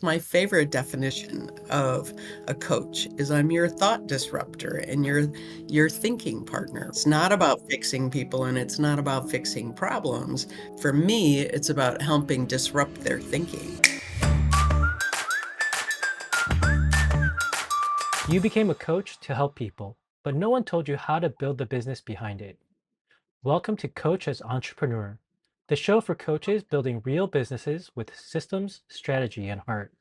My favorite definition of a coach is I'm your thought disruptor and your thinking partner. It's not about fixing people and it's not about fixing problems. For me, it's about helping disrupt their thinking. You became a coach to help people, but no one told you how to build the business behind it. Welcome to Coach as Entrepreneur, the show for coaches building real businesses with systems, strategy, and heart.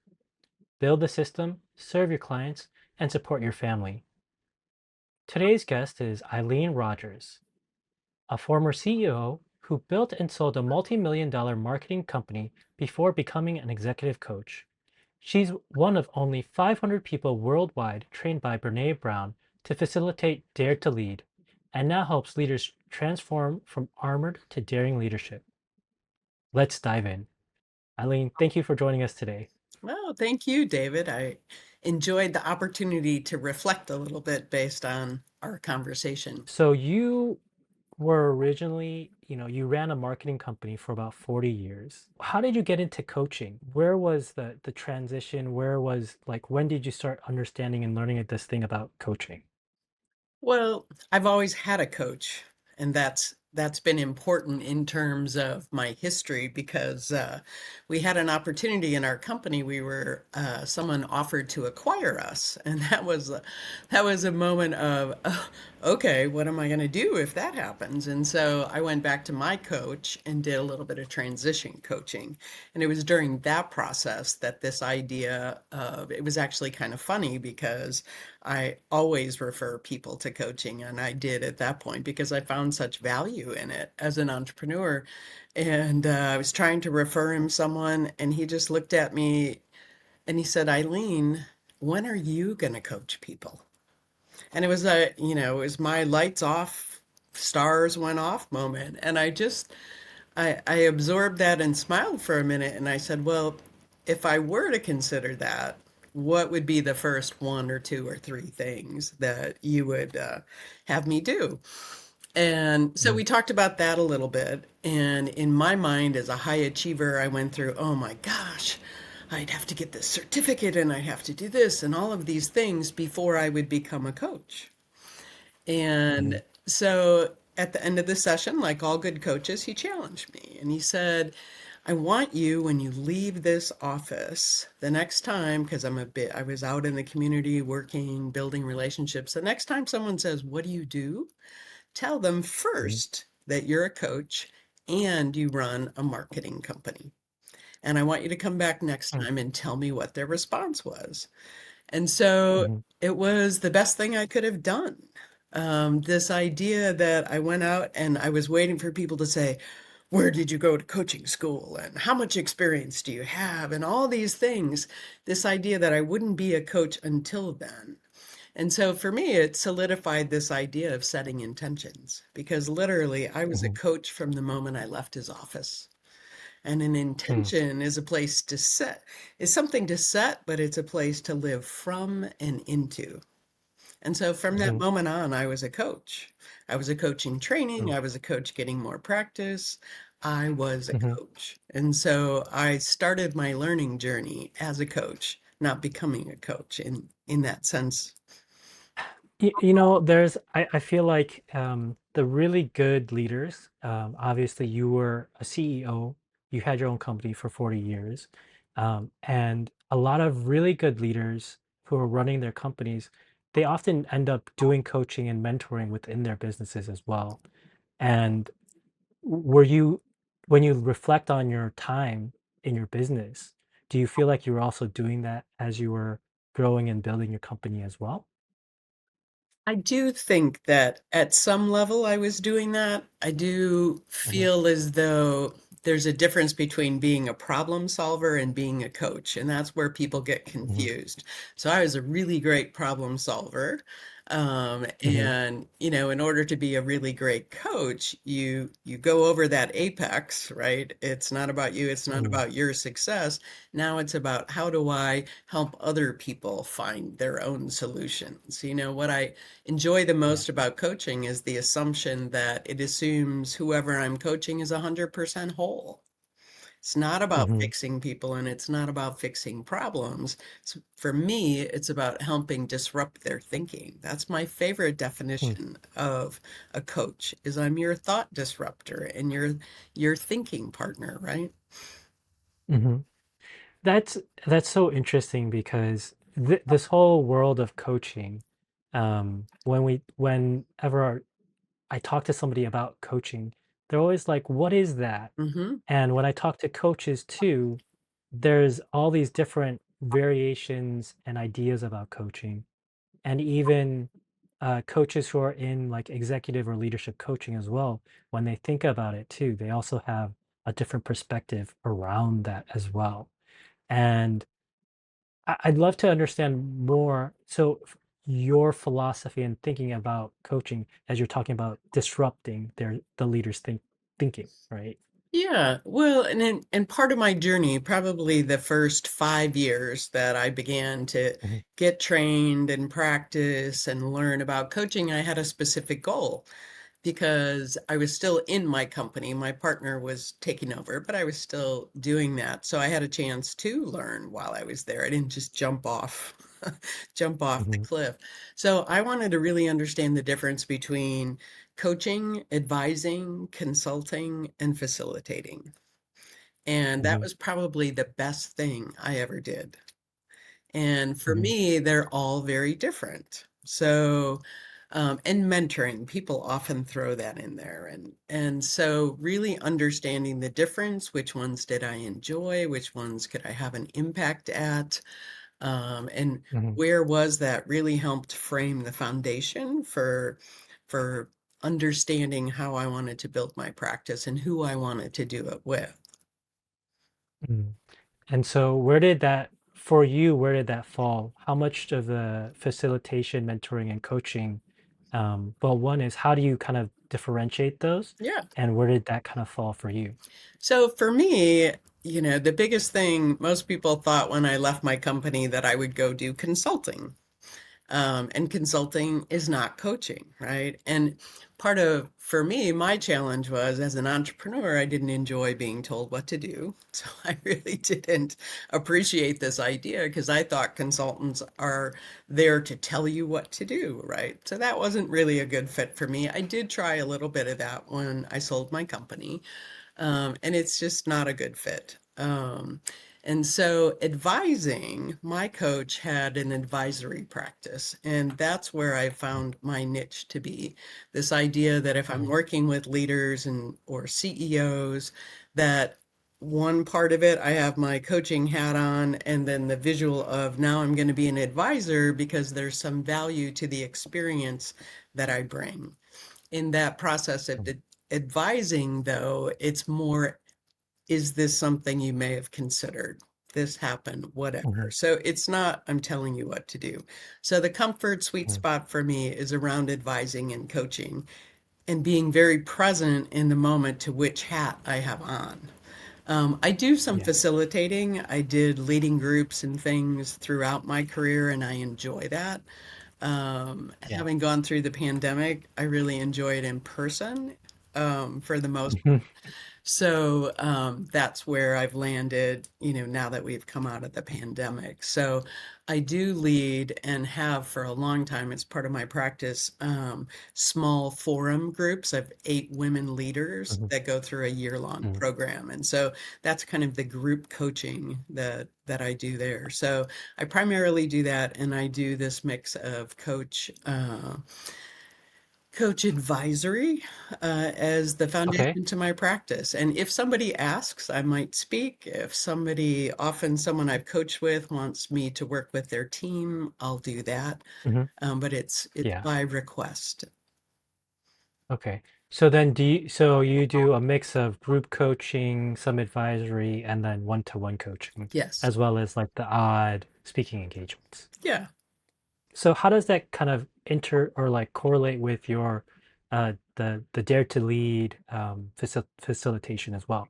Build the system, serve your clients, and support your family. Today's guest is Eileen Rogers, a former CEO who built and sold a multi-million-dollar marketing company before becoming an executive coach. She's one of only 500 people worldwide trained by Brené Brown to facilitate Dare to Lead, and now helps leaders transform from armored to daring leadership. Let's dive in. Eileen, thank you for joining us today. Well, thank you, David. I enjoyed the opportunity to reflect a little bit based on our conversation. So you were originally, you ran a marketing company for about 40 years. How did you get into coaching? Where was the transition? Where was like when did you start understanding and learning this thing about coaching? Well, I've always had a coach, and that's been important in terms of my history because we had an opportunity in our company. We were someone offered to acquire us, and that was a moment of oh, okay, what am I going to do if that happens? And so I went back to my coach and did a little bit of transition coaching, and it was during that process that this idea of it was actually kind of funny because I always refer people to coaching, and I did at that point because I found such value in it as an entrepreneur. And I was trying to refer him someone, and he just looked at me and he said, Eileen, when are you going to coach people? And it was my lights off, stars went off moment. And I absorbed that and smiled for a minute. And I said, well, if I were to consider that, what would be the first one or two or three things that you would have me do? And so Mhm. we talked about that a little bit. And in my mind, as a high achiever, I went through, oh my gosh, I'd have to get this certificate and I'd have to do this and all of these things before I would become a coach. Mhm. And so at the end of the session, like all good coaches, he challenged me and he said, I want you when you leave this office the next time, because I was out in the community working, building relationships. The next time someone says, what do you do? Tell them Mhm. first that you're a coach and you run a marketing company. And I want you to come back next Mhm. time and tell me what their response was. And so Mhm. it was the best thing I could have done. This idea that I went out and I was waiting for people to say, where did you go to coaching school? And how much experience do you have? And all these things. This idea that I wouldn't be a coach until then. And so for me, it solidified this idea of setting intentions because literally I was a Mhm. coach from the moment I left his office. And an Mhm. intention is a place to set, is something to set, but it's a place to live from and into. And so from that Mhm. moment on, I was a coach. I was a coach in training. Mhm. I was a coach getting more practice. I was a Mhm. coach. And so I started my learning journey as a coach, not becoming a coach in that sense. I feel like the really good leaders, obviously you were a CEO, you had your own company for 40 years, and a lot of really good leaders who are running their companies, they often end up doing coaching and mentoring within their businesses as well. And were you, when you reflect on your time in your business, do you feel like you were also doing that as you were growing and building your company as well? I do think that at some level I was doing that. I do Mhm. feel as though there's a difference between being a problem solver and being a coach, and that's where people get Mhm. confused. So I was a really great problem solver. Mhm. And in order to be a really great coach, you go over that apex, right? It's not about you, it's not Mhm. about your success. Now it's about how do I help other people find their own solutions? What I enjoy the Yeah. most about coaching is the assumption that it assumes whoever I'm coaching is 100% whole. It's not about Hmm. fixing people and it's not about fixing problems. For me, it's about helping disrupt their thinking. That's my favorite definition of a coach is I'm your thought disruptor and your thinking partner, right? Hmm. That's that's so interesting because this whole world of coaching, whenever I talk to somebody about coaching, they're always like, "What is that?" Hmm. And when I talk to coaches too, there's all these different variations and ideas about coaching, and even coaches who are in like executive or leadership coaching as well, when they think about it too, they also have a different perspective around that as well. And I'd love to understand more. So, your philosophy and thinking about coaching as you're talking about disrupting the leaders' thinking, right? Yeah, well, and part of my journey, probably the first 5 years that I began to Hmm. get trained and practice and learn about coaching, I had a specific goal because I was still in my company. My partner was taking over, but I was still doing that. So I had a chance to learn while I was there. I didn't just jump off, jump off the Hmm. cliff. So I wanted to really understand the difference between coaching, advising, consulting, and facilitating. And that Hmm. was probably the best thing I ever did. And for Hmm. me, they're all very different. So, and mentoring, people often throw that in there. And so really understanding the difference, which ones did I enjoy, which ones could I have an impact at, and Hmm. where was that really helped frame the foundation for understanding how I wanted to build my practice and who I wanted to do it with. Hmm. And so, where did that, for you, where did that fall? How much of the facilitation, mentoring, and coaching? Well, one is how do you kind of differentiate those? Yeah. And where did that kind of fall for you? So for me, the biggest thing most people thought when I left my company that I would go do consulting. And consulting is not coaching, right? And for me, my challenge was as an entrepreneur, I didn't enjoy being told what to do. So I really didn't appreciate this idea because I thought consultants are there to tell you what to do, right? So that wasn't really a good fit for me. I did try a little bit of that when I sold my company, and it's just not a good fit. And so, advising, my coach had an advisory practice, and that's where I found my niche to be. This idea that if I'm Mhm. working with leaders and or CEOs, that one part of it, I have my coaching hat on, and then the visual of now I'm going to be an advisor because there's some value to the experience that I bring. In that process of Mhm. advising, though, it's more, is this something you may have considered? This happened, whatever. Mhm. So it's not, I'm telling you what to do. So the comfort sweet Mhm. spot for me is around advising and coaching and being very present in the moment to which hat I have on. I do some Yeah. facilitating. I did leading groups and things throughout my career, and I enjoy that. Yeah. Having gone through the pandemic, I really enjoy it in person, for the most. Mhm. So that's where I've landed, now that we've come out of the pandemic. So I do lead and have for a long time as part of my practice, small forum groups of 8 women leaders Mhm. that go through a year-long Mhm. program. And so that's kind of the group coaching that I do there. So I primarily do that, and I do this mix of coach advisory as the Okay. foundation to my practice. And if somebody asks, I might speak. If often someone I've coached with wants me to work with their team, I'll do that. Mhm. But it's Yeah. by request. Okay. So then so you do a mix of group coaching, some advisory, and then one-to-one coaching, Yes. as well as like the odd speaking engagements. Yeah. So how does that kind of inter or like correlate with your the Dare to Lead facilitation as well?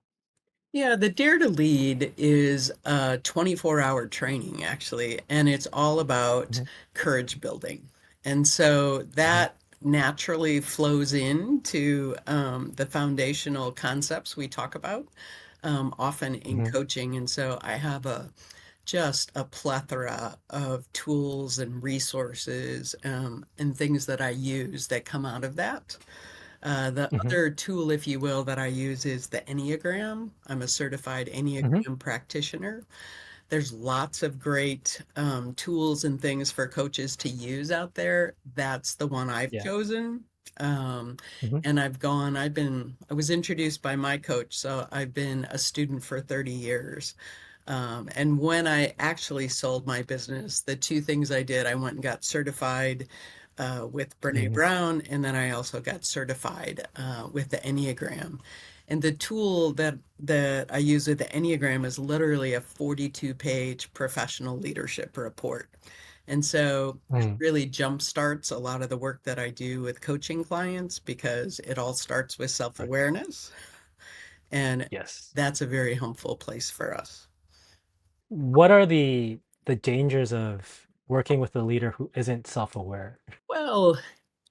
Yeah, the Dare to Lead is a 24-hour training, actually, and it's all about Mhm. courage building. And so Mhm. that naturally flows into the foundational concepts we talk about. often in Hmm. coaching. And so I have just a plethora of tools and resources and things that I use that come out of that. The Hmm. other tool, if you will, that I use is the Enneagram. I'm a certified Hmm. Enneagram practitioner. There's lots of great tools and things for coaches to use out there. That's the one I've Yeah. chosen. Um, Hmm. and I was introduced by my coach, so I've been a student for 30 years. And when I actually sold my business, the two things I did, I went and got certified with Brené Hmm. Brown, and then I also got certified with the Enneagram. And the tool that I use with the Enneagram is literally a 42-page professional leadership report. And so it Mm. really jumpstarts a lot of the work that I do with coaching clients because it all starts with Right. self-awareness. And Yes. that's a very helpful place for us. What are the dangers of working with a leader who isn't self-aware? Well,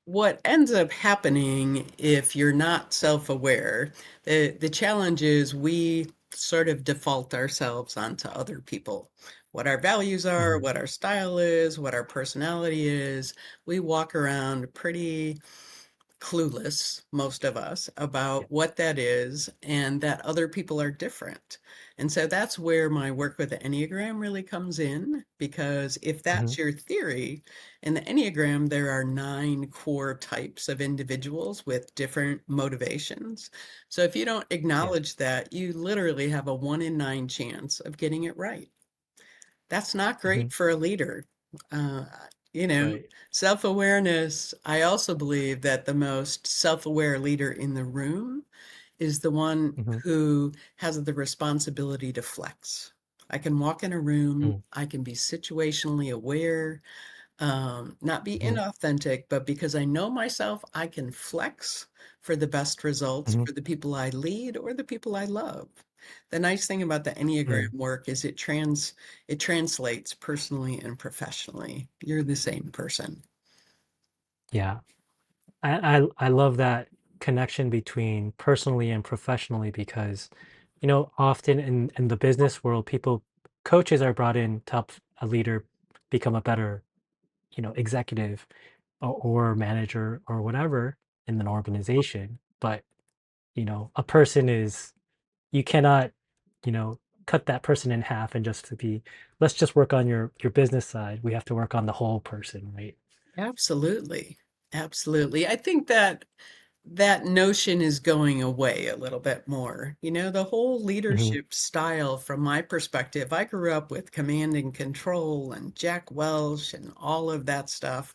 what ends up happening if you're not self-aware, the challenge is we sort of default ourselves onto other people. What our values are, Hmm. what our style is, what our personality is. We walk around pretty clueless, most of us, Yeah. about what that is and that other people are different. And so that's where my work with the Enneagram really comes in, because if Hmm. that's your theory, in the Enneagram, there are 9 core types of individuals with different motivations. So if you don't Yeah. acknowledge that, you literally have a 1 in 9 chance of getting it right. That's not Hmm. great for a leader. Uh, you know, Right. self-awareness, I also believe that the most self-aware leader in the room is the one Hmm. who has the responsibility to flex. I can walk in a room, Mm. I can be situationally aware, not be Hmm. inauthentic, but because I know myself, I can flex for the best results Hmm. for the people I lead or the people I love. The nice thing about the Enneagram Mm. work is it translates personally and professionally. You're the same person. Yeah. I love that connection between personally and professionally because, often in the business world, coaches are brought in to help a leader become a better, executive or manager or whatever in an organization. But, a person is, you cannot, you know, cut that person in half and just to be, let's just work on your business side. We have to work on the whole person, right? Absolutely. Absolutely. I think that that notion is going away a little bit more. The whole Hmm. leadership style, from my perspective, I grew up with command and control and Jack Welch and all of that stuff.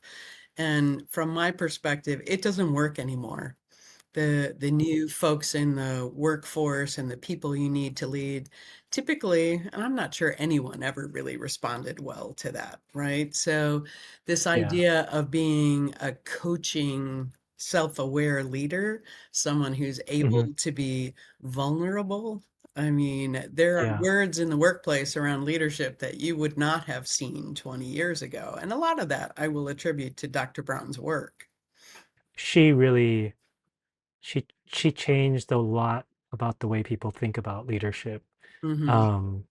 And from my perspective, it doesn't work anymore. The new folks in the workforce and the people you need to lead typically, and I'm not sure anyone ever really responded well to that, right? So this Yeah. idea of being a coaching self-aware leader, someone who's Hmm. able to be vulnerable. I mean, there are Yeah. words in the workplace around leadership that you would not have seen 20 years ago, and a lot of that I will attribute to Dr. Brown's work. She really she changed a lot about the way people think about leadership. Mhm. Um,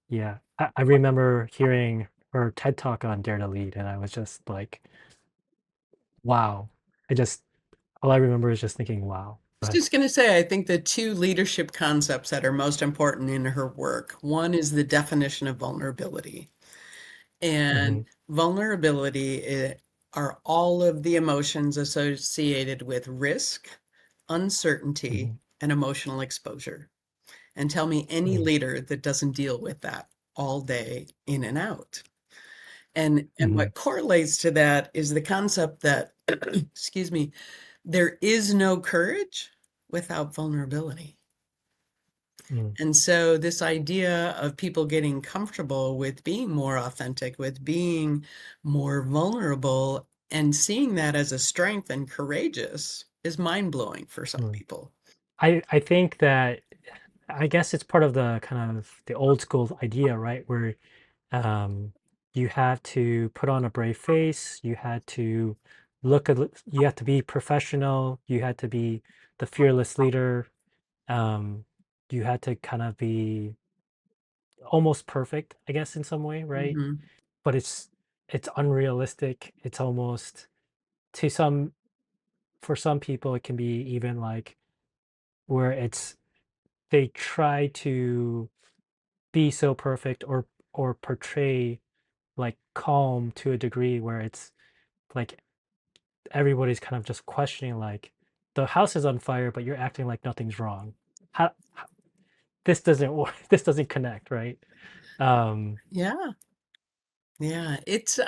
yeah, I remember hearing her TED talk on Dare to Lead, and I was just like, wow. I just all I remember is just thinking, wow. Was But just going to say, I think the two leadership concepts that are most important in her work, one is the definition of vulnerability. And mhm, vulnerability are all of the emotions associated with risk, uncertainty, mhm, and emotional exposure. And tell me any mm, leader that doesn't deal with that all day in and out. And mhm, what correlates to that is the concept that, excuse me, there is no courage without vulnerability. mm, And so, this idea of people getting comfortable with being more authentic, with being more vulnerable, and seeing that as a strength and courageous is mind blowing for some mm. people. I think that I guess it's part of the kind of the old school idea, right? Where um, you have to put on a brave face, you have to be professional, you had to be the fearless leader. Um, you had to kind of be almost perfect, I guess, in some way, right? Mhm. But it's unrealistic. It's almost to some for some people it can be even like where it's they try to be so perfect or portray like calm to a degree where it's like everybody's kind of just questioning like the house is on fire but you're acting like nothing's wrong. How this doesn't work, this doesn't connect, right? Um Yeah. Yeah. It's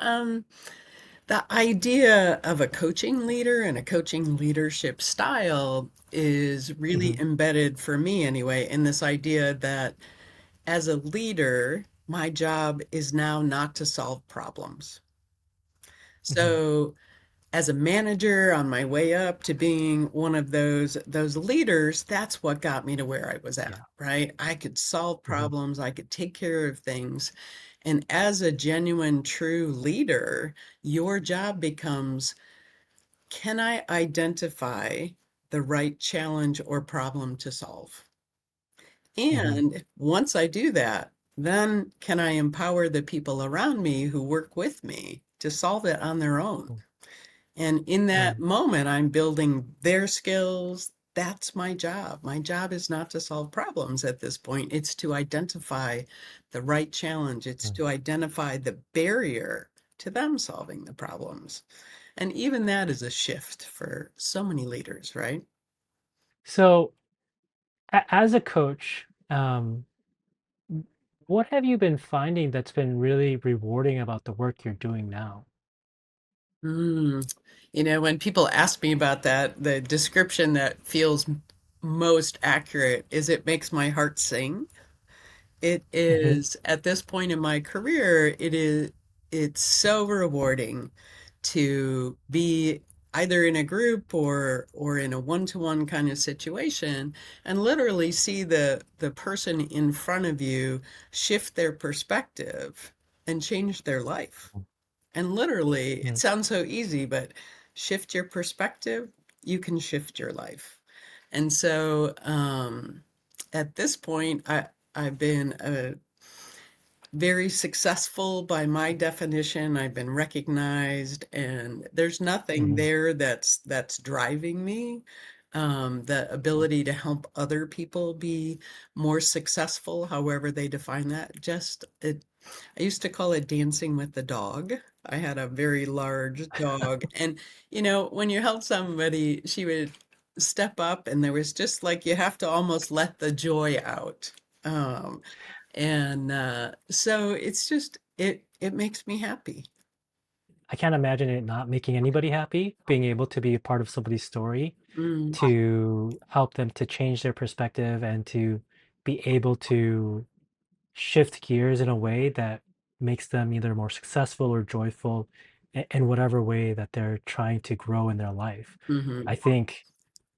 the idea of a coaching leader and a coaching leadership style is really mhm, embedded for me anyway in this idea that as a leader, my job is now not to solve problems. mhm, So as a manager on my way up to being one of those leaders, that's what got me to where I was at, yeah, right? I could solve mhm, problems, I could take care of things. And as a genuine true leader, your job becomes, can I identify the right challenge or problem to solve? mhm, And once I do that, then can I empower the people around me who work with me to solve it on their own? mm, And in that mm, moment, I'm building their skills. That's my job. My job is not to solve problems at this point. It's to identify the right challenge. It's mm. to identify the barrier to them solving the problems. And even that is a shift for so many leaders, right? So as a coach, what have you been finding that's been really rewarding about the work you're doing now? Mm. When people ask me about that, the description that feels most accurate is it makes my heart sing. It Mhm, is at this point in my career, it's so rewarding to be either in a group or in a one-to-one kind of situation and literally see the person in front of you shift their perspective and change their life. And literally, it mm, sounds so easy, but shift your perspective, you can shift your life. And so at this point, I've been very successful by my definition. I've been recognized, and there's nothing mhm, there that's driving me. The mm. ability to help other people be more successful, however they define that, just it. I used to call it dancing with the dog. I had a very large dog, and when you help somebody, she would step up, and there was just like you have to almost let the joy out. Um, and so it's just it makes me happy. I can't imagine it not making anybody happy, being able to be a part of somebody's story, Mm, to help them to change their perspective and to be able to shift gears in a way that makes them either more successful or joyful in whatever way that they're trying to grow in their life. mhm. I think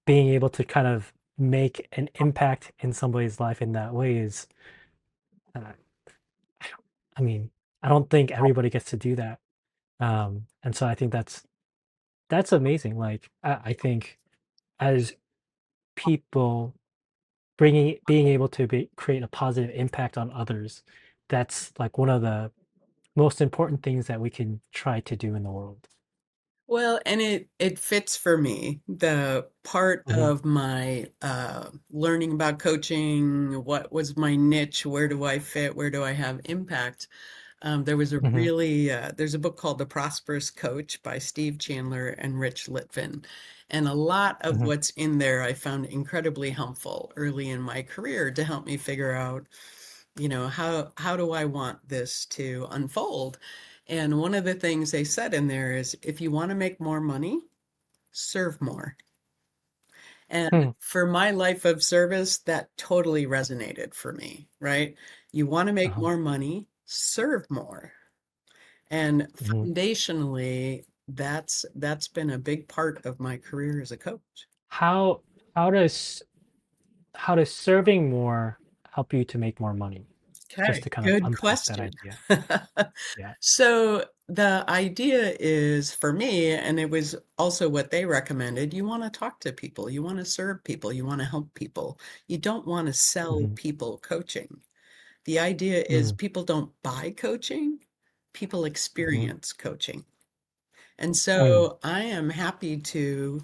being able to kind of make an impact in somebody's life in that way is, uh, I mean, I don't think everybody gets to do that. And so I think that's amazing. Like I think as people being able to create a positive impact on others, that's like one of the most important things that we can try to do in the world. Well, and it fits for me. The part Mhm, of my learning about coaching, what was my niche, where do I fit, where do I have impact? There was a mhm, really there's a book called The Prosperous Coach by Steve Chandler and Rich Litvin. And a lot of mhm, what's in there I found incredibly helpful early in my career to help me figure out, how do I want this to unfold? And one of the things they said in there is if you want to make more money, serve more. And hmm, for my life of service, that totally resonated for me, right? You want to make uh-huh, more money, serve more. And mhm. foundationally, that's been a big part of my career as a coach. How how does how does serving more help you to make more money? just Okay, to kind of good unpack that question. idea. Yeah. So the idea is for me, and it was also what they recommended, you want to talk to people, you want to serve people, you want to help people. You don't want to sell Mhm. people coaching. The idea is Mm. people don't buy coaching, people Mhm. experience coaching. And Mm. so I am happy to,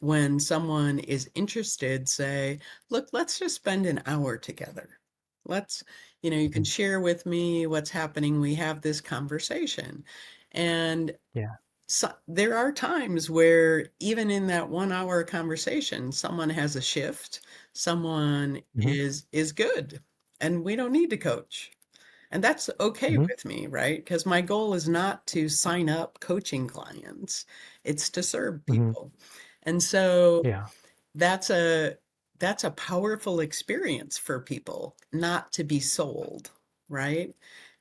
when someone is interested, say, look, let's just spend an hour together. Let's, you can Mhm. share with me what's happening. We have this conversation. And Yeah. so, there are times where even in that 1 hour conversation, someone has a shift, someone Mhm. is good, and we don't need to coach. And that's okay Mhm. with me, right? Because my goal is not to sign up coaching clients. It's to serve Mhm. people. And so Yeah. that's a that's a powerful experience for people, not to be sold, right?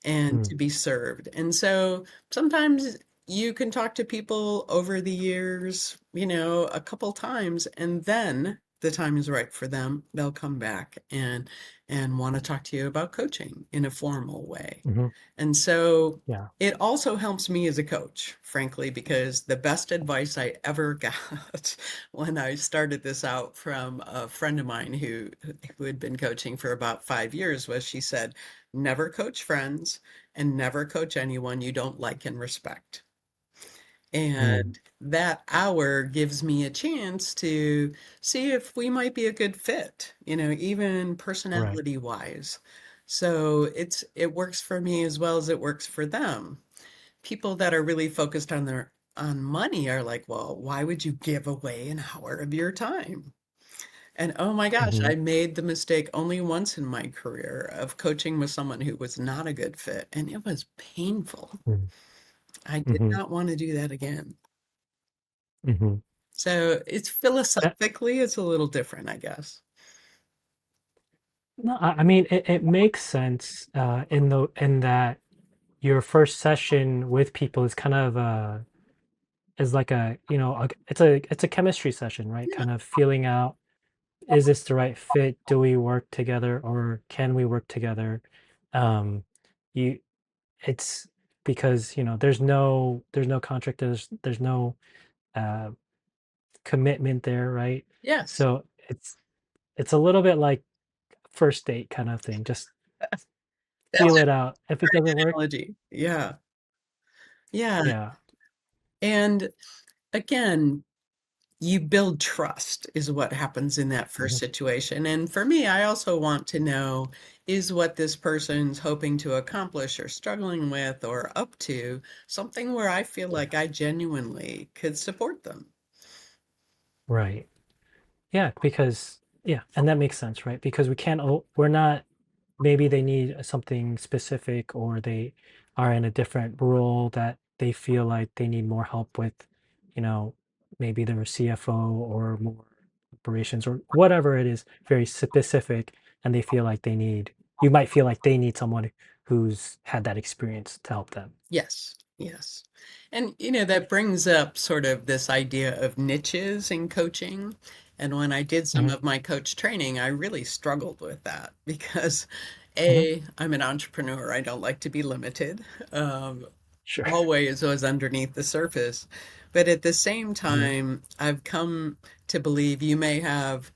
And Mm. to be served. And so sometimes you can talk to people over the years, a couple times, and then the time is right for them. They'll come back and want to talk to you about coaching in a formal way. Mhm. And so Yeah. it also helps me as a coach, frankly, because the best advice I ever got when I started this out from a friend of mine who had been coaching for about 5 years was she said, never coach friends and never coach anyone you don't like and respect. Mm. And that hour gives me a chance to see if we might be a good fit, even Right. personality wise. So it works for me as well as it works for them. People that are really focused on money are like, well, why would you give away an hour of your time? And oh my gosh, Mhm. I made the mistake only once in my career of coaching with someone who was not a good fit, and it was painful. Mm. I did Mhm. not want to do that again. Mhm. So it's philosophically, it's a little different, I guess. No, I mean, it makes sense, in that your first session with people is kind of, is like a, it's a chemistry session, right? Yeah. Kind of feeling out, is this the right fit? Do we work together or can we work together? Um, you it's because, there's no contract, there's no, uh, commitment there, right? Yes. So it's a little bit like first date kind of thing. Just That's feel a it out. If it great doesn't work, analogy. Yeah. Yeah. yeah. And again, you build trust is what happens in that first Mhm. situation. And for me, I also want to know, is what this person's hoping to accomplish or struggling with or up to something where I feel Yeah. like I genuinely could support them? Right. Yeah, because yeah, and that makes sense, right? Because we're not, maybe they need something specific or they are in a different role that they feel like they need more help with, you know, maybe they're a CFO or more operations or whatever it is, very specific, and they feel like you might feel like they need someone who's had that experience to help them. Yes, yes. And, that brings up sort of this idea of niches in coaching. And when I did some Mhm. of my coach training, I really struggled with that because Mhm. I'm an entrepreneur. I don't like to be limited. Um, Sure. Always was underneath the surface. But at the same Mhm. time, I've come to believe you may have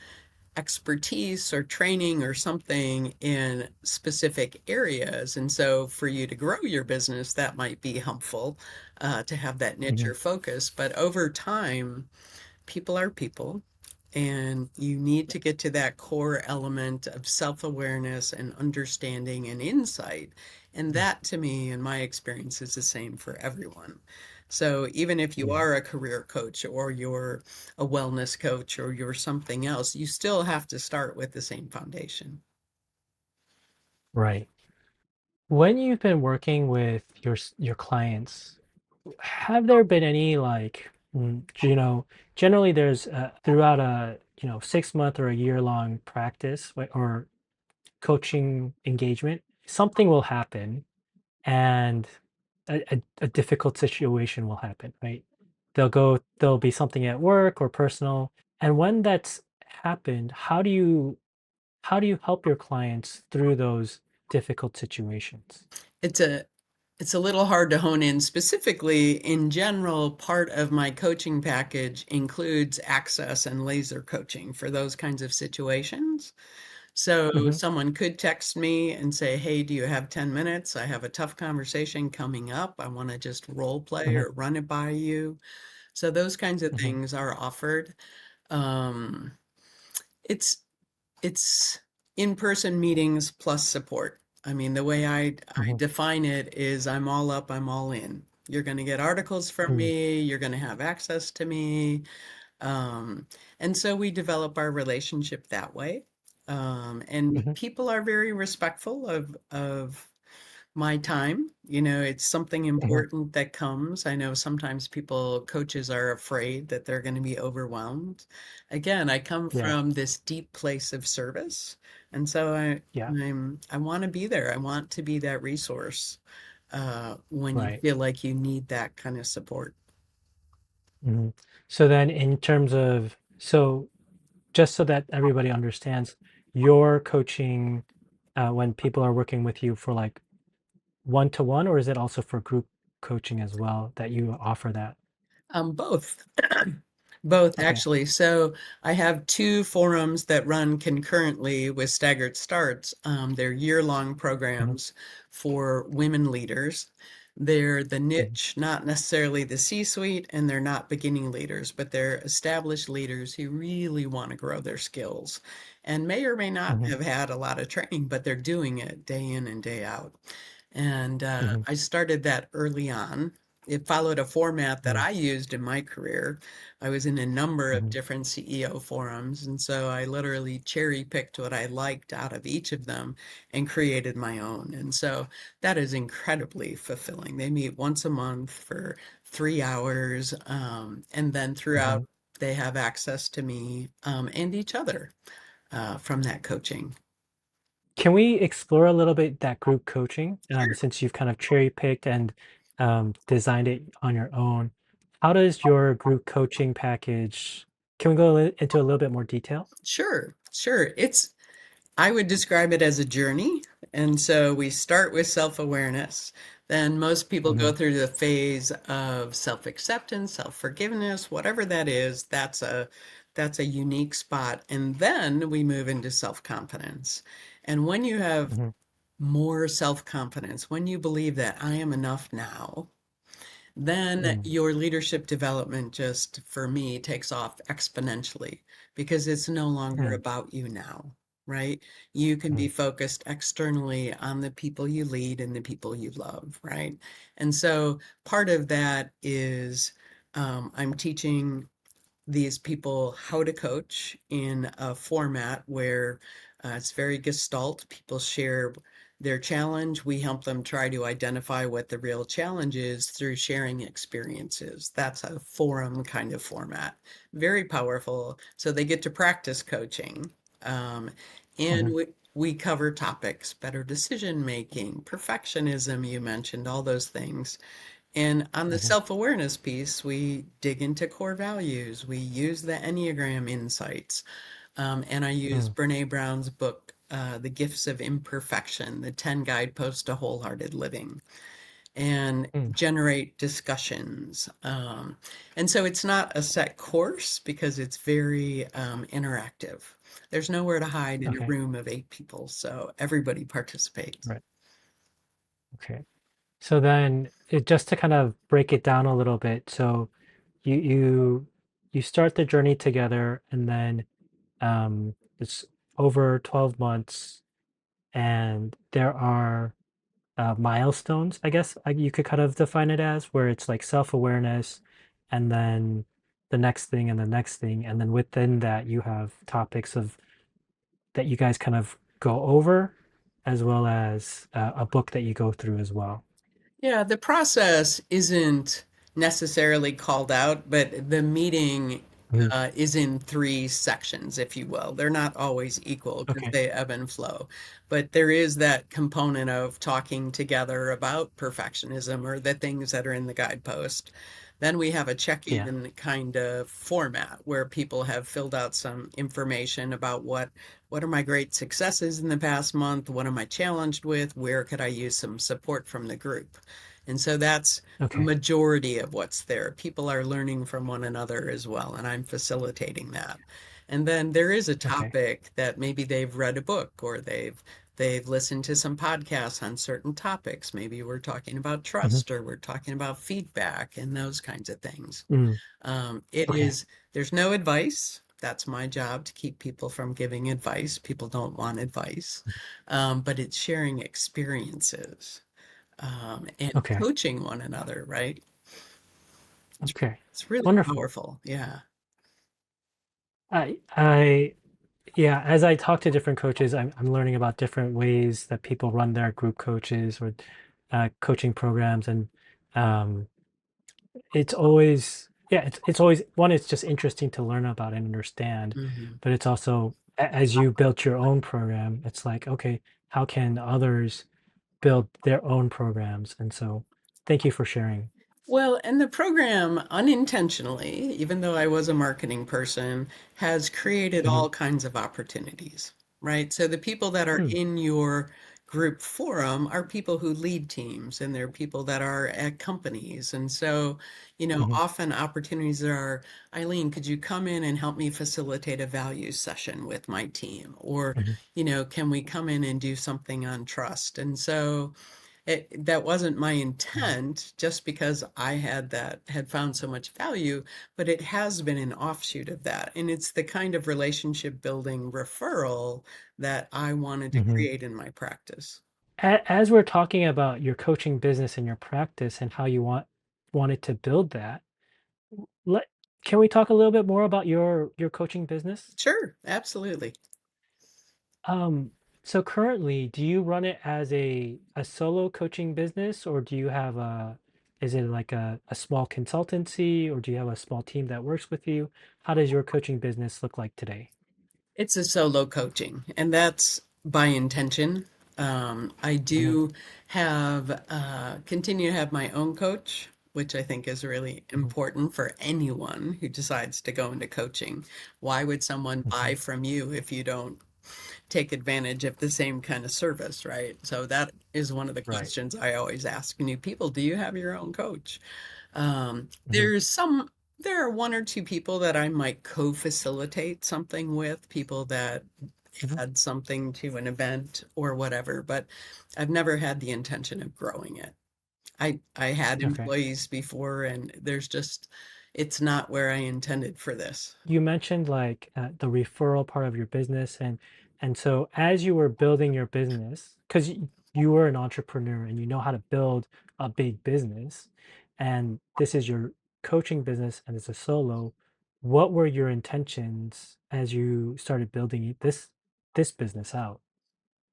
expertise or training or something in specific areas. And so for you to grow your business, that might be helpful to have that niche Mhm. or focus. But over time, people are people. And you need to get to that core element of self awareness and understanding and insight. And Mm. that, to me, in my experience, is the same for everyone. So even if you Yeah. are a career coach or you're a wellness coach or you're something else, you still have to start with the same foundation. Right. When you've been working with your clients, have there been any like, generally there's throughout a 6 month or a year long practice or coaching engagement, something will happen and a difficult situation will happen, right? There'll be something at work or personal, and when that's happened, how do you help your clients through those? difficult situations? It's a it's a little hard to hone in specifically. In general, part of my coaching package includes access and laser coaching for those kinds of situations. So Hmm. someone could text me and say, "Hey, do you have 10 minutes? I have a tough conversation coming up. I want to just role play Hmm. or run it by you." So those kinds of Hmm. things are offered. Um, it's it's in-person meetings plus support. I mean, the way I Hmm. define it is I'm all up, I'm all in. You're going to get articles from Hmm. me, you're going to have access to me. Um, and so we develop our relationship that way. And Hmm. people are very respectful of my time. You know, it's something Hmm. important that comes. I know sometimes coaches are afraid that they're going to be overwhelmed. Again, I come Yeah. from this deep place of service. And so Yeah. I want to be there. I want to be that resource when you Right. feel like you need that kind of support. Hmm. So then in terms of, so just so that everybody understands, your coaching when people are working with you for like one-to-one, or is it also for group coaching as well that you offer that? Both. Both, Okay. actually. So I have two forums that run concurrently with staggered starts. They're year-long Hmm. programs for women leaders. They're the Hmm. niche, not necessarily the C-suite, and they're not beginning leaders, but they're established leaders who really want to grow their skills and may or may not Hmm. have had a lot of training, but they're doing it day in and day out. And Hmm. I started that early on. It followed a format that Hmm. I used in my career. I was in a number of Hmm. different CEO forums, and so I literally cherry picked what I liked out of each of them and created my own. And so that is incredibly fulfilling. They meet once a month for 3 hours, and then Hmm. throughout, they have access to me and each other from that coaching. Can we explore a little bit that group coaching, Sure. since you've kind of cherry picked and designed it on your own? How does your group coaching package? Can we go into a little bit more detail? Sure, sure. I would describe it as a journey. And so we start with self-awareness. Then most people Hmm. go through the phase of self-acceptance, self-forgiveness, whatever that is, that's a unique spot. And then we move into self-confidence. And when you have Hmm. more self-confidence, when you believe that I am enough now, then Hmm. your leadership development just for me takes off exponentially because it's no longer Hmm. about you now, right? You can be Hmm. focused externally on the people you lead and the people you love, right? And so part of that is I'm teaching these people how to coach in a format where it's very gestalt. People share their challenge. We help them try to identify what the real challenge is through sharing experiences. That's a forum kind of format. Very powerful. So they get to practice coaching. Um, and Hmm. we cover topics, better decision making, perfectionism, you mentioned, all those things. And on the Hmm. self-awareness piece, we dig into core values. We use the Enneagram insights. And I use Hmm. Brené Brown's book, The Gifts of Imperfection, the 10 Guideposts to Wholehearted Living, and Hmm. generate discussions. And so it's not a set course because it's very interactive. There's nowhere to hide in a Okay. room of 8 people, so everybody participates. Right. Okay. So then, just to kind of break it down a little bit, so you you you start the journey together, and then it's over 12 months, and there are milestones, I guess you could kind of define it as, where it's like self-awareness, and then the next thing, and the next thing, and then within that you have topics of that you guys kind of go over, as well as a book that you go through as well. Yeah, the process isn't necessarily called out, but the meeting Mhm. is in three sections, if you will. They're not always equal because Okay. they ebb and flow. But there is that component of talking together about perfectionism or the things that are in the guidepost. Then we have a Yeah. check-in kind of format where people have filled out some information about what are my great successes in the past month? What am I challenged with? Where could I use some support from the group? And so that's a Okay. majority of what's there. People are learning from one another as well, and I'm facilitating that. And then there is a Okay. topic that maybe they've read a book or they've listened to some podcasts on certain topics. Maybe we're talking about Mhm. trust or we're talking about feedback and those kinds of things. Mm. It Okay. is, there's no advice. That's my job to keep people from giving advice. People don't want advice. But it's sharing experiences and Okay. coaching one another, right? It's, Okay. it's really Wonderful. powerful. Yeah. I yeah, as I talk to different coaches, I'm learning about different ways that people run their group coaches or coaching programs, and um, it's always yeah, it's always one. It's just interesting to learn about and understand, Hmm. but it's also as you built your own program, it's like okay, how can others build their own programs? And so, thank you for sharing. Well, and the program unintentionally, even though I was a marketing person, has created Hmm. all kinds of opportunities, right? So the people that are Hmm. in your group forum are people who lead teams and they're people that are at companies. And so, Hmm. often opportunities are, Eileen, could you come in and help me facilitate a values session with my team? Or, Hmm. can we come in and do something on trust? And so, that wasn't my Hmm. intent just because I had found so much value, but it has been an offshoot of that. And it's the kind of relationship building referral that I wanted to Hmm. create in my practice. As we're talking about your coaching business and your practice and how you wanted to build that, let can we talk a little bit more about your coaching business? Sure, absolutely. Um, so currently, do you run it as a solo coaching business, or do you have is it like a small consultancy, or do you have a small team that works with you? How does your coaching business look like today? It's a solo coaching, and that's by intention. I Hmm. do have continue to have my own coach, which I think is really Hmm. important for anyone who decides to go into coaching. Why would someone Hmm. buy from you if you don't take advantage of the same kind of service, right? So that is one of the Right. questions I always ask new people. Do you have your own coach? Hmm. There's some, there are one or two people that I might co-facilitate something with, people that Hmm. add something to an event or whatever, but I've never had the intention of growing it. I had Okay. employees before and there's just, it's not where I intended for this. You mentioned like the referral part of your business, and so as you were building your business, because you were an entrepreneur and you know how to build a big business, and this is your coaching business and it's a solo. What were your intentions as you started building this business out?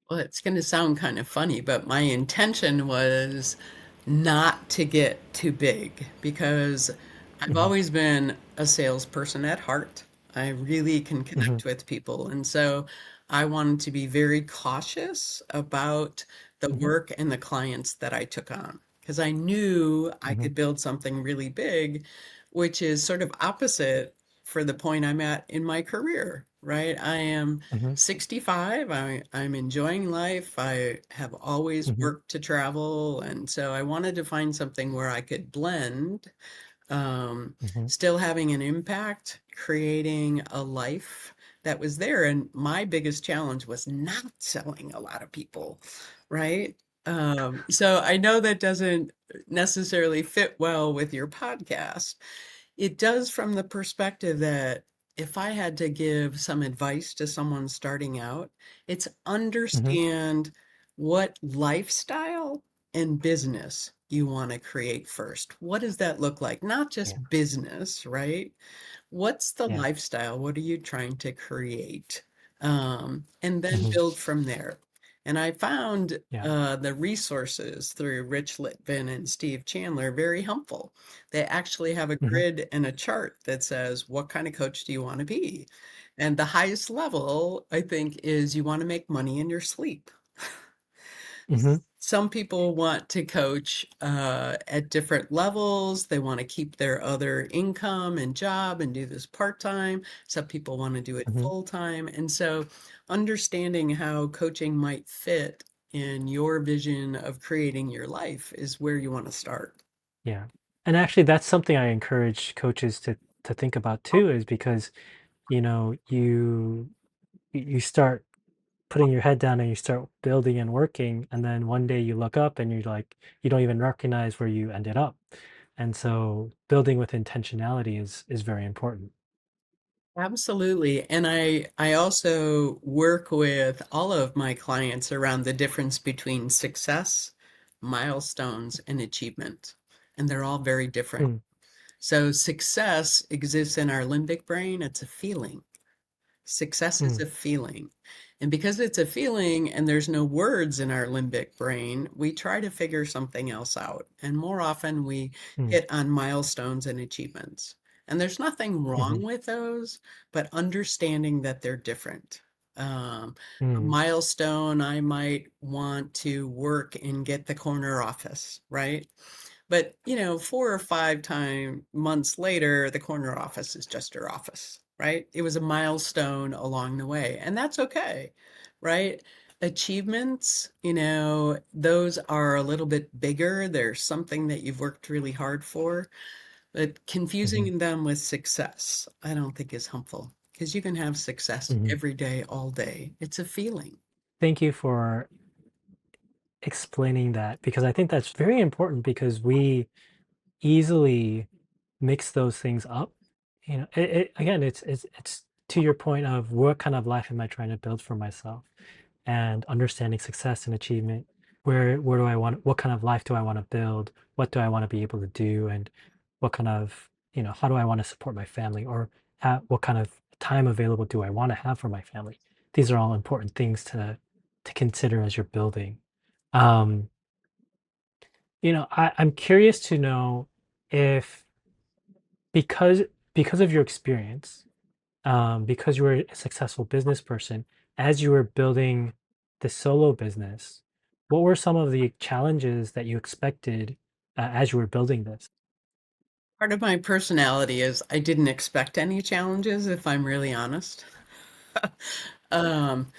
Well, it's going to sound kind of funny, but my intention was not to get too big because I've Hmm. always been a salesperson at heart. I really can Hmm. connect with people. And so I wanted to be very cautious about the Hmm. work and the clients that I took on because I knew I Hmm. could build something really big, which is sort of opposite for the point I'm at in my career, right? I am Hmm. 65. I'm enjoying life. I have always Hmm. worked to travel. And so I wanted to find something where I could blend, um, Hmm. still having an impact, creating a life that was there. And my biggest challenge was not selling a lot of people, right? So I know that doesn't necessarily fit well with your podcast. It does from the perspective that if I had to give some advice to someone starting out, it's Hmm. understand what lifestyle and business you want to create first. What does that look like? Not Yeah. just business, right? What's the Yeah. lifestyle? What are you trying to create? And then Hmm. build from there. And I found Yeah. the resources through Rich Litvin and Steve Chandler very helpful. They actually have a Hmm. grid and a chart that says, what kind of coach do you want to be? And the highest level, I think, is you want to make money in your sleep. Hmm. Some people want to coach at different levels. They want to keep their other income and job and do this part-time. Some people want to do it Hmm. full-time. And so understanding how coaching might fit in your vision of creating your life is where you want to start. Yeah. And actually, that's something I encourage coaches to think about too, is because, you start putting your head down and you start building and working, and then one day you look up and you're like, you don't even recognize where you ended up. And so building with intentionality is very important. Absolutely. And I also work with all of my clients around the difference between success, milestones, and achievement. And they're all very different. Mm, So success exists in our limbic brain. It's a feeling. Success is mm, a feeling. And because it's a feeling and there's no words in our limbic brain, we try to figure something else out. And more often we mm, hit on milestones and achievements. And there's nothing wrong mhm, with those, but understanding that they're different. A mm, milestone, I might want to work and get the corner office, right? But, 4 or 5 time months later, the corner office is just your office, right? It was a milestone along the way, and that's okay, right? Achievements, those are a little bit bigger. There's something that you've worked really hard for, but mhm, confusing them with success, I don't think is helpful because you can have success mhm. every day, all day. It's a feeling. Thank you for explaining that, because I think that's very important, because we easily mix those things up. Again, it's to your point of what kind of life am I trying to build for myself, and understanding success and achievement. Where do I want? What kind of life do I want to build? What do I want to be able to do? And what kind of, how do I want to support my family, or what kind of time available do I want to have for my family? These are all important things to consider as you're building. Um, I'm curious to know if, because because of your experience, because you were a successful business person, as you were building the solo business, what were some of the challenges that you expected as you were building this? Part of my personality is I didn't expect any challenges, if I'm really honest. Um,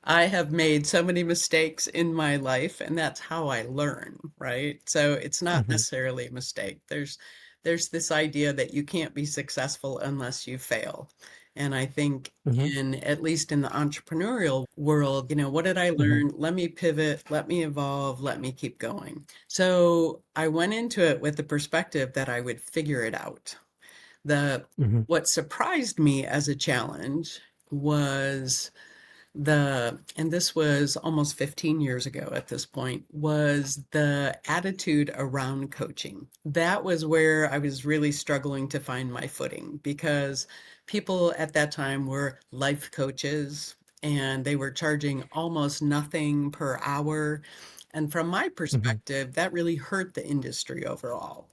I have made so many mistakes in my life, and that's how I learn, right? So it's not Hmm. necessarily a mistake. There's this idea that you can't be successful unless you fail. And I think Hmm. at least in the entrepreneurial world, what did I Hmm. learn? Let me pivot, let me evolve, let me keep going. So I went into it with the perspective that I would figure it out. The Hmm. What surprised me as a challenge was and this was almost 15 years ago at this point, was the attitude around coaching. That was where I was really struggling to find my footing because people at that time were life coaches and they were charging almost nothing per hour. And from my Hmm. perspective, that really hurt the industry overall.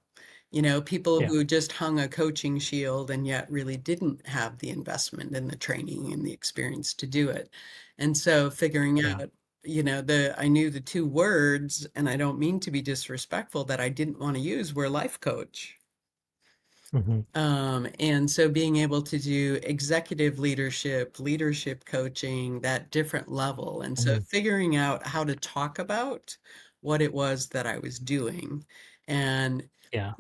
People Yeah. who just hung a coaching shield and yet really didn't have the investment and the training and the experience to do it. And so figuring Yeah. out, I knew the two words, and I don't mean to be disrespectful, that I didn't want to use were life coach. Hmm. And so being able to do executive leadership, leadership coaching, that different level. And so Hmm. figuring out how to talk about what it was that I was doing. And, Yeah.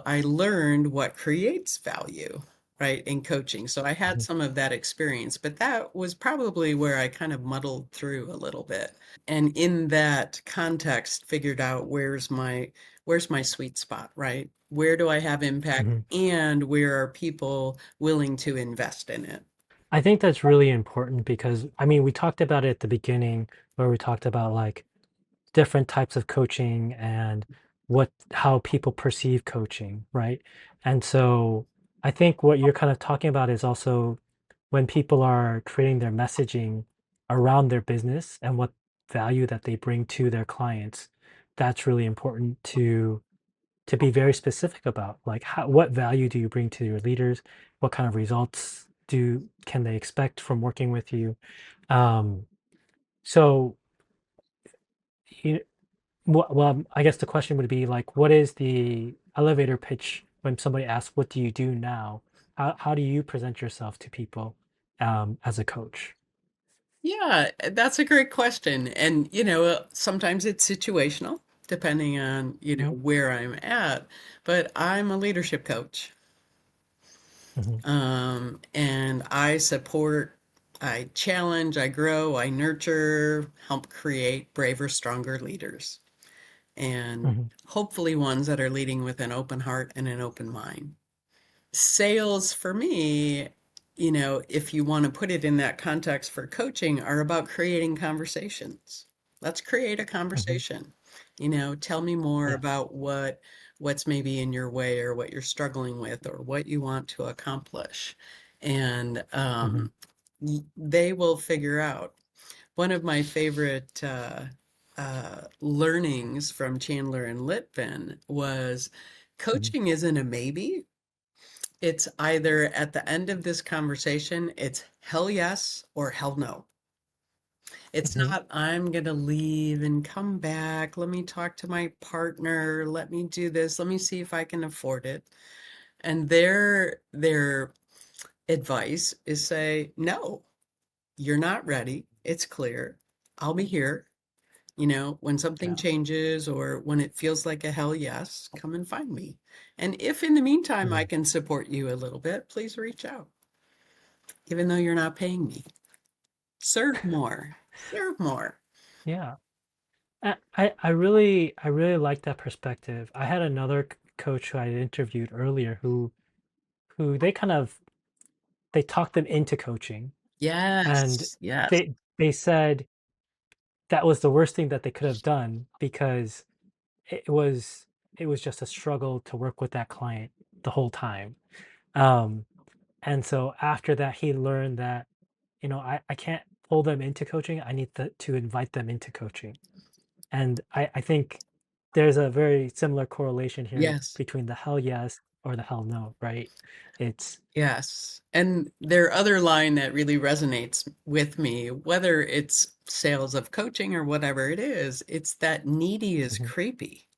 I learned what creates value, right, in coaching. So I had Hmm. some of that experience, but that was probably where I kind of muddled through a little bit. And in that context, figured out where's my sweet spot, right? Where do I have impact Hmm. and where are people willing to invest in it? I think that's really important, because I mean, we talked about it at the beginning, where we talked about like different types of coaching and how people perceive coaching, right? And so I think what you're kind of talking about is also when people are creating their messaging, around their business and what value that they bring to their clients, that's really important to be very specific about. Like, what value do you bring to your leaders? What kind of results can they expect from working with you? Um, so, you, I guess the question would be like, what is the elevator pitch when somebody asks, "What do you do now?" How do you present yourself to people as a coach? Yeah, that's a great question. And, sometimes it's situational, depending on, Hmm. where I'm at, but I'm a leadership coach. Hmm. And I challenge, I grow, I nurture, help create braver, stronger leaders, and Hmm. hopefully ones that are leading with an open heart and an open mind. Sales for me, if you want to put it in that context for coaching, are about creating conversations. Let's create a Hmm. conversation. Tell me more Yeah. about what's maybe in your way, or what you're struggling with, or what you want to accomplish. And Hmm. they will figure out. One of my favorite learnings from Chandler and Litvin was Hmm. coaching isn't a maybe. It's either at the end of this conversation, it's hell yes or hell no. It's Hmm. not, I'm going to leave and come back. Let me talk to my partner. Let me do this. Let me see if I can afford it. And their advice is say, no, you're not ready. It's clear. I'll be here. When something Yeah. changes or when it feels like a hell yes, come and find me. And if in the meantime I Hmm. can support you a little bit, please reach out, even though you're not paying me. Serve more. Serve more. Yeah. I really like that perspective. I had another coach who I interviewed earlier who they talked them into coaching, and Yes. Yes. they said that was the worst thing that they could have done because it was it was just a struggle to work with that client the whole time. Um, and so after that, he learned that, I can't pull them into coaching. I need to invite them into coaching. And I think there's a very similar correlation here Yes. between the hell yes or the hell no, right? It's Yes. And their other line that really resonates with me, whether it's sales of coaching or whatever it is, it's that needy is Mhm. creepy.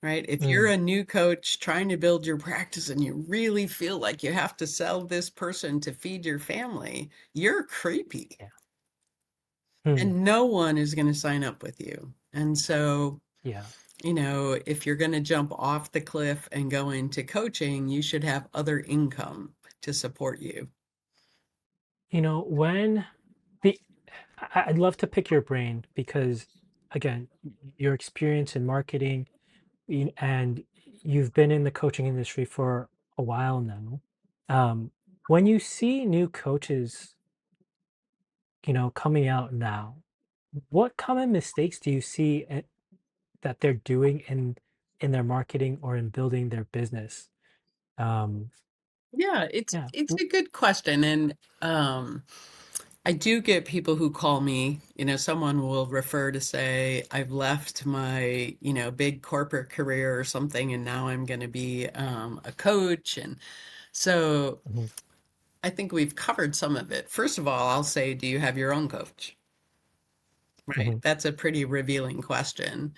Right? If you're Mm, a new coach trying to build your practice and you really feel like you have to sell this person to feed your family, you're creepy. yeah. Hmm. And no one is going to sign up with you. And so, Yeah. if you're going to jump off the cliff and go into coaching, you should have other income to support you. When the I'd love to pick your brain because again, your experience in marketing, and you've been in the coaching industry for a while now. Um, when you see new coaches, coming out now, what common mistakes do you see that they're doing in their marketing or in building their business? Um, Yeah, it's yeah. it's a good question. And I do get people who call me, someone will refer to say, I've left my, big corporate career or something, and now I'm going to be a coach. And so Mhm. I think we've covered some of it. First of all, I'll say, do you have your own coach? Right. Mhm. That's a pretty revealing question.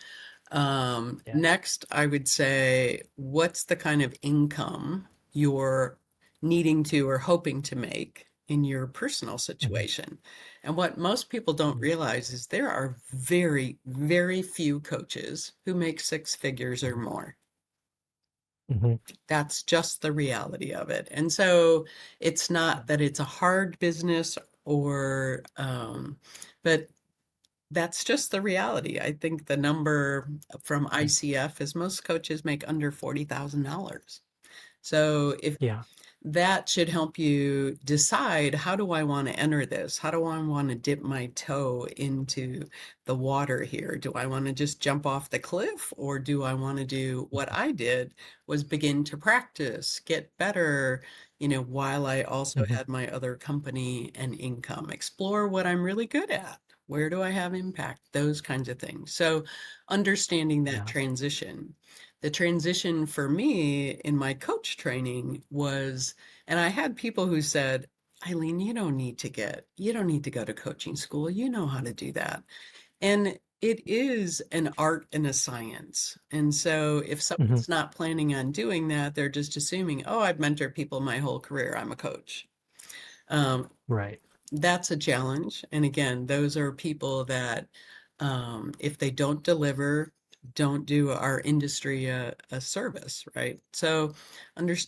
Yeah. Next, I would say, what's the kind of income you're needing to or hoping to make in your personal Mhm. situation? And what most people don't Mhm. realize is there are very, very few coaches who make six figures or Mhm. more. Mhm. That's just the reality of it. And so it's not that it's a hard business or, but that's just the reality. I think the number from Mhm. ICF is most coaches make under $40,000. So if Yeah. that should help you decide, how do I want to enter this? How do I want to dip my toe into the water here? Do I want to just jump off the cliff, or do I want to do what I did, was begin to practice, get better, while I also Hmm. had my other company and income, explore what I'm really good at. Where do I have impact? Those kinds of things. So understanding that Yeah. transition. The transition for me in my coach training was, and I had people who said, Eileen, you don't need to go to coaching school. You know how to do that. And it is an art and a science. And so if Hmm. someone's not planning on doing that, they're just assuming, oh, I've mentored people my whole career, I'm a coach. Um, Right. that's a challenge. And again, those are people that, if they don't deliver, don't do our industry a service, right? So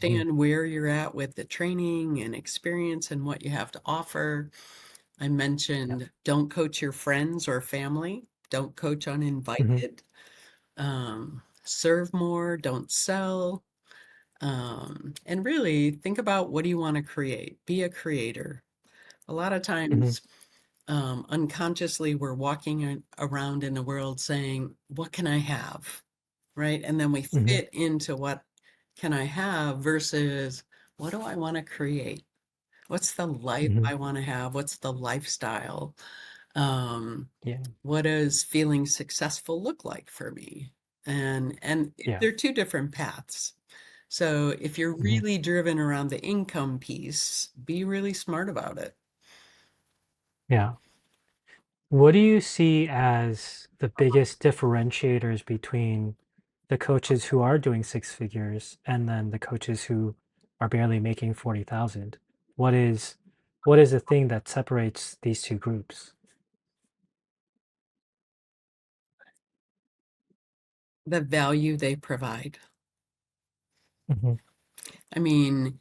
Hmm. understand where you're at with the training and experience and what you have to offer. I Yeah. mentioned, don't coach your friends or family, don't coach Hmm. uninvited, serve more, don't sell. And really think about, what do you want to create? Be a creator. A lot of Hmm. times, unconsciously, we're walking around in the world saying, what can I have? Right? And then we Hmm. fit into what can I have versus, what do I want to create? What's the life Hmm. I want to have? What's the lifestyle? Um, Yeah. what does feeling successful look like for me? And Yeah. they're two different paths. So if you're Hmm. really driven around the income piece, be really smart about it. Yeah. What do you see as the biggest differentiators between the coaches who are doing six figures and then the coaches who are barely making 40,000? What is what is the thing that separates these two groups? The value they provide. Hmm. I mean,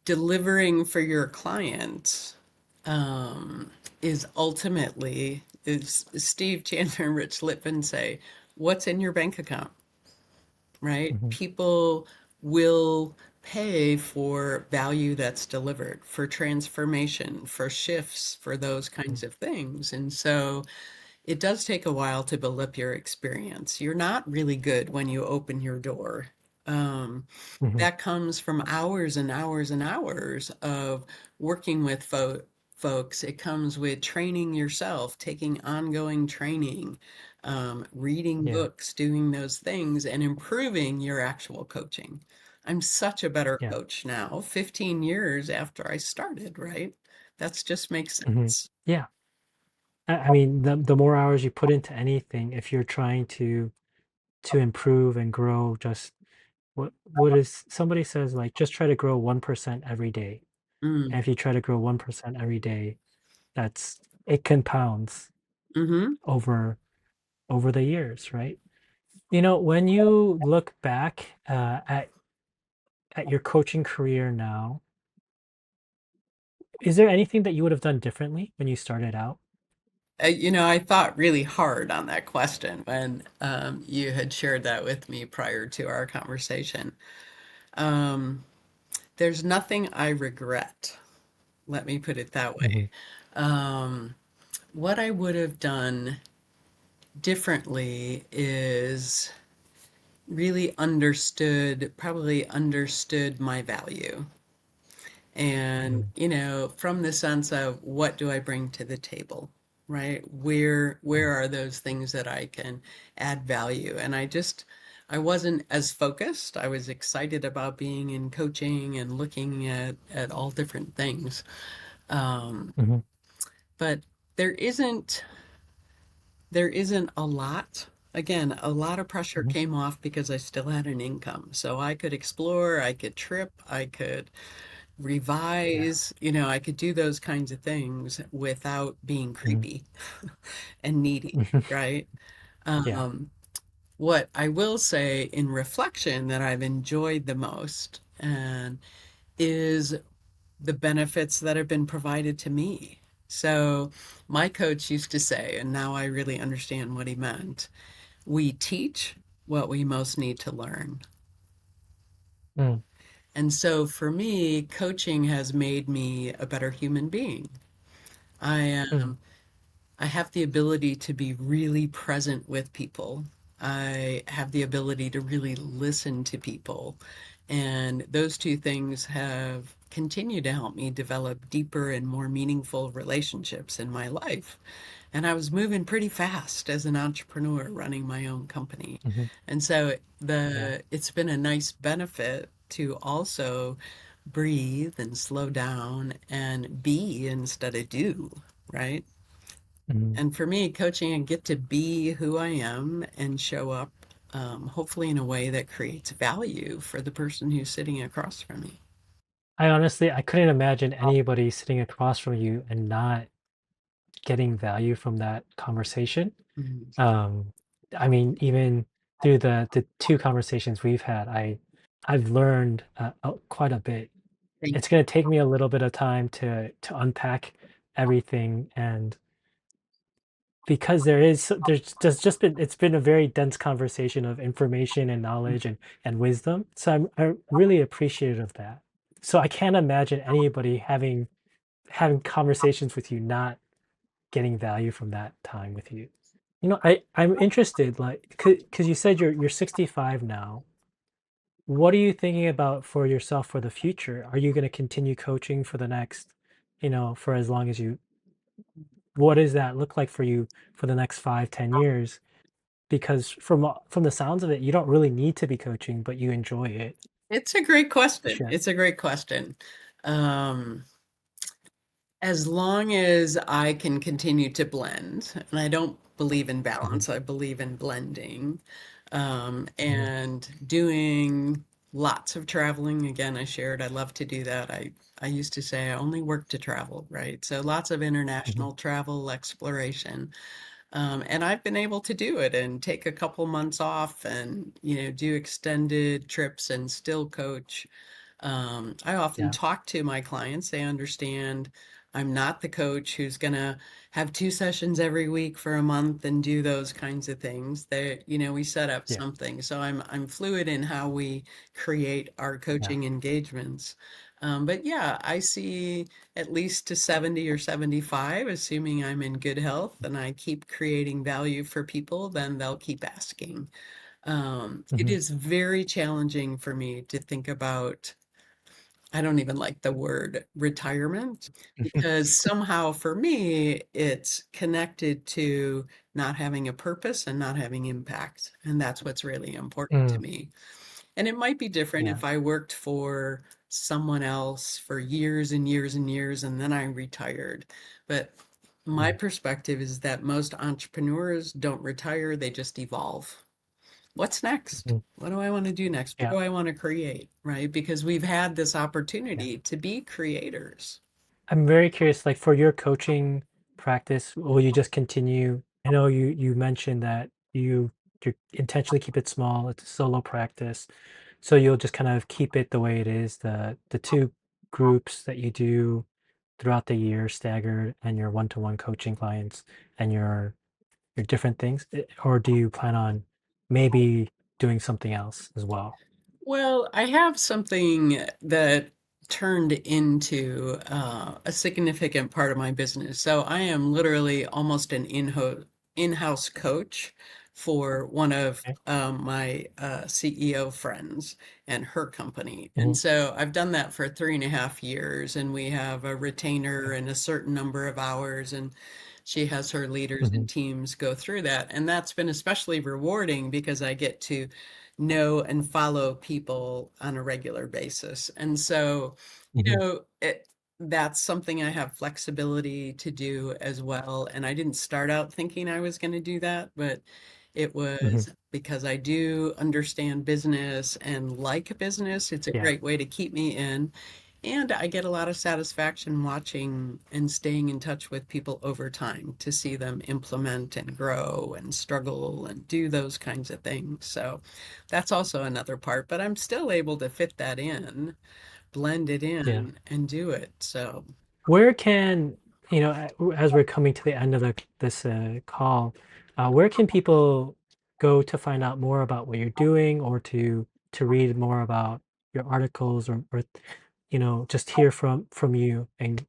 delivering for your client, is ultimately, is Steve Chandler and Rich Litvin say, what's in your bank account, right? Hmm. People will pay for value that's delivered, for transformation, for shifts, for those kinds of things. And so it does take a while to build up your experience. You're not really good when you open your door. Um, Hmm. that comes from hours and hours and hours of working with folks. It comes with training yourself, taking ongoing training, reading Yeah. books, doing those things, and improving your actual coaching. I'm such a better Yeah. coach now, 15 years after I started, right? That's just makes Hmm. sense. Yeah. I mean, the more hours you put into anything, if you're trying to improve and grow, just what is somebody says like just try to grow 1% every day. Mm, And if you try to grow 1% every day, that's it compounds mm-hmm. over the years, right? You know, when you look back at your coaching career now, is there anything that you would have done differently when you started out? I thought really hard on that question when, you had shared that with me prior to our conversation. Um, there's nothing I regret. Let me put it that way. Hmm. Um, what I would have done differently is probably understood my value. And, Hmm. from the sense of, what do I bring to the table, right? Where are those things that I can add value? And I wasn't as focused. I was excited about being in coaching and looking at all different things. Um, Hmm. but there isn't there isn't a lot. Again, a lot of pressure Hmm. came off because I still had an income. So I could explore, I could trip, I could Yeah. revise, I could do those kinds of things without being Hmm. creepy and needy, right? Yeah. Um, what I will say in reflection that I've enjoyed the most, and is the benefits that have been provided to me. So my coach used to say, and now I really understand what he meant, we teach what we most need to learn. Mm. And so for me, coaching has made me a better human being. I Mm, I have the ability to be really present with people. I have the ability to really listen to people. And those two things have continued to help me develop deeper and more meaningful relationships in my life. And I was moving pretty fast as an entrepreneur running my own company. mhm. And so Yeah. it's been a nice benefit to also breathe and slow down and be instead of do, right? Mhm. And for me, coaching and get to be who I am and show up, hopefully in a way that creates value for the person who's sitting across from me. I couldn't imagine anybody sitting across from you and not getting value from that conversation. Mhm. Um, I mean, even through the two conversations we've had, I've learned quite a bit. Thank It's going to take me a little bit of time to unpack everything, and because there's just been it's been a very dense conversation of information and you. knowledge and wisdom. So I'm really appreciative of that. So I can't imagine anybody having conversations with you not getting value from that time with you. I'm interested, like, because you said you're 65 now. What are you thinking about for yourself for the future? Are you going to continue coaching for the next, for as long as you, what does that look like for you for the next 5, 10 years? Because from the sounds of it, you don't really need to be coaching, but you enjoy it. It's a great question. Sure. It's a great question. Um, as long as I can continue to blend, and I don't believe in Hmm. balance, I believe in blending, Hmm. and doing lots of traveling. Again, I shared I love to do that. I used to say I only work to travel, right? So lots of Hmm. international travel, exploration. And I've been able to do it and take a couple months off and, do extended trips and still coach. I often Yeah. talk to my clients. They understand I'm not the coach who's going to have 2 sessions every week for a month and do those kinds of things. We set up Yeah. something. So I'm fluid in how we create our Yeah. coaching engagements. But yeah, I see at least to 70 or 75, assuming I'm in good health and I keep creating value for people, then they'll keep asking. It Hmm. is very challenging for me to think about, I don't even like the word retirement because somehow for me, it's connected to not having a purpose and not having impact. And that's what's really important to Mm, me. And it might be different yeah. if I worked for someone else for years and years and years and then I retired. But my Mm, perspective is that most entrepreneurs don't retire, they just evolve. What's next? mhm. What do I want to do next? What Yeah. do I want to create? Right? Because we've had this Yeah. opportunity to be creators. I'm very curious, like for your coaching practice, will you just continue? I know you mentioned that you intentionally keep it small. It's a solo practice, so you'll just kind of keep it the way it is. The two groups that you do throughout the year staggered, and your one-to-one coaching clients, and your different things. Or do you plan on maybe doing something else as well? Well, I have something that turned into a significant part of my business. So I am literally almost an in-house coach for one of Okay. my CEO friends and her company. And Hmm. so I've done that for 3.5 years, and we have a retainer Okay. and a certain number of hours, and she has her leaders Hmm. and teams go through that. And that's been especially rewarding because I get to know and follow people on a regular basis. And so, Hmm. that's something I have flexibility to do as well. And I didn't start out thinking I was going to do that, but it Hmm. was because I do understand business and like business. It's a Yeah. great way to keep me in. And I get a lot of satisfaction watching and staying in touch with people over time to see them implement and grow and struggle and do those kinds of things. So that's also another part, but I'm still able to fit that in, blend it Yeah. in, and do it. So, Where can, as we're coming to the end of this call, where can people go to find out more about what you're doing or to read more about your articles or just hear from you and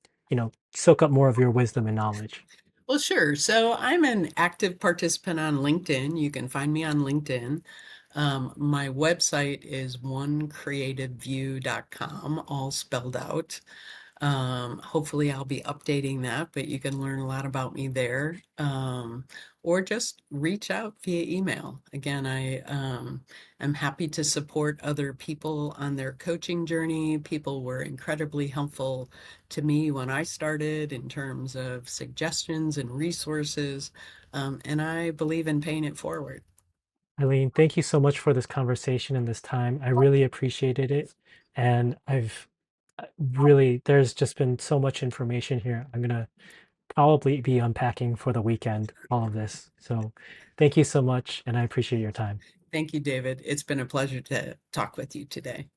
soak up more of your wisdom and knowledge? Well, sure. So I'm an active participant on LinkedIn. You can find me on LinkedIn. My website is onecreativeview.com, all spelled out. Hopefully I'll be updating that, but you can learn a lot about me there. Or just reach out via email. Again, I am happy to support other people on their coaching journey. People were incredibly helpful to me when I started in terms of suggestions and resources, and I believe in paying it forward. Eileen, thank you so much for this conversation and this time. I really appreciated it. And there's just been so much information here. I'm going to probably be unpacking for the weekend all of this. So thank you so much. And I appreciate your time. Thank you, David. It's been a pleasure to talk with you today.